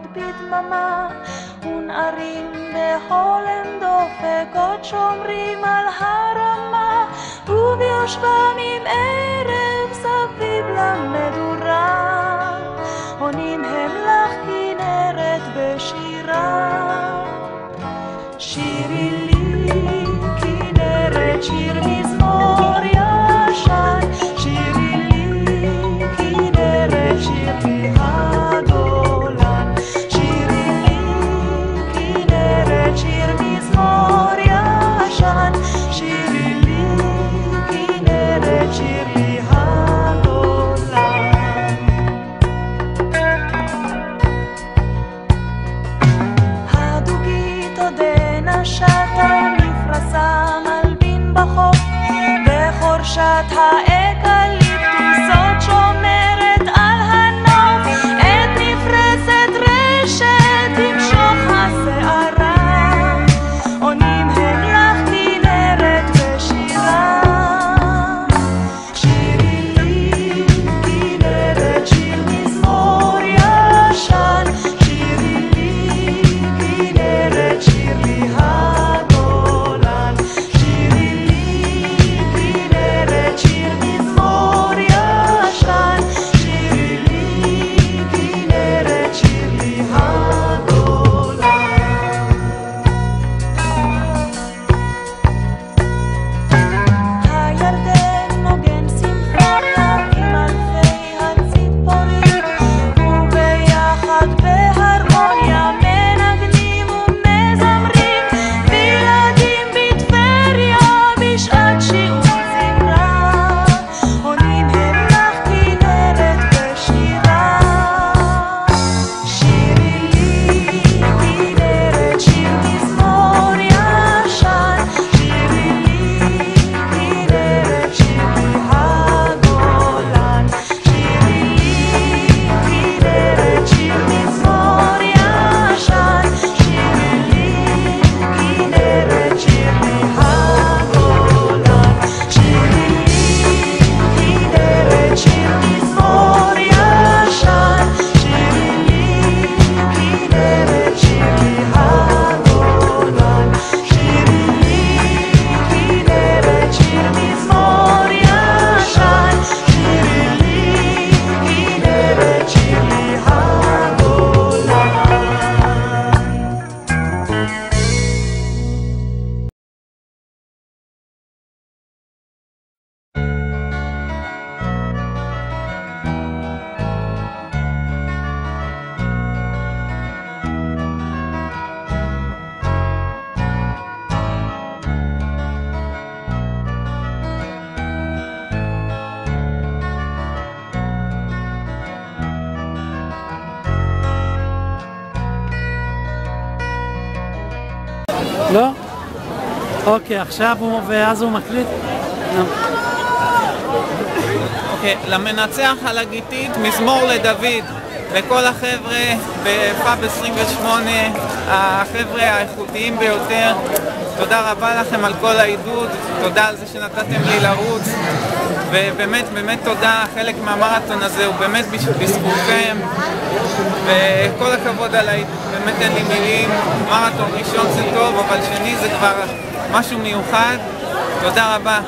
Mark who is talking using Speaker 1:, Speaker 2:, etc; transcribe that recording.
Speaker 1: לבד בדממה, ונערים בהולם דופק עוד שומרים על הרמה, וביושבם עם ערב סביב למדורה, עונים הם לך כנרת בשירה. שירי לי כנרת שיר מזמור ישן, שירי לי כנרת שיר לי הגולן, שירי לי כנרת שיר מזמור ישן, שירי לי כנרת שיר לי הגולן. הדוגית עודנה שטה מפרסה מלבין בחוף, בחורשת האקליפטוסות שומרת על הנוף, את נפרסת רשת תמשוך השערה, עונים הם לך כנרת בשירה. שירי לי כנרת שיר מזמור ישן, שירי לי כנרת שיר לי הגולן, שירי לי כנרת שיר מזמור ישן, שירי לי כנרת שיר לי הגולן. הירדן נוגן סימפוניה עם אלפי הציפורים, וביחד בהרמוניה מנגנים ומזמרים, וילדים בטבריה בשעת שיעור זמרה, עונים הם לך כנרת בשירה. שירי לי כנרת שיר מזמור ישן, שירי לי כנרת שיר לי הגולן, שירי לי כנרת שיר מזמור ישן, שירי לי כנרת שיר לי הגולן, שירי לי כנרת שיר מזמור ישן, שירי לי כנרת שיר לי הגולן, שירי לי כנרת שיר מזמור ישן, שירי לי כנרת שיר לי הגולן.
Speaker 2: לא? אוקיי, עכשיו הוא, ואז הוא מקליט? לא.
Speaker 3: אוקיי, למנצח על הגיטית, מזמור לדוד, לכל החבר'ה בפאב 28, החבר'ה האיכותיים ביותר, תודה רבה לכם על כל העידוד, תודה על זה שנתתם לי לרוץ, ובאמת באמת תודה, חלק מהמרתון הזה הוא באמת בזכותכם, וכל הכבוד על העידוד, באמת אין לי מילים, מרתון ראשון זה טוב, אבל שני זה כבר משהו מיוחד, תודה רבה.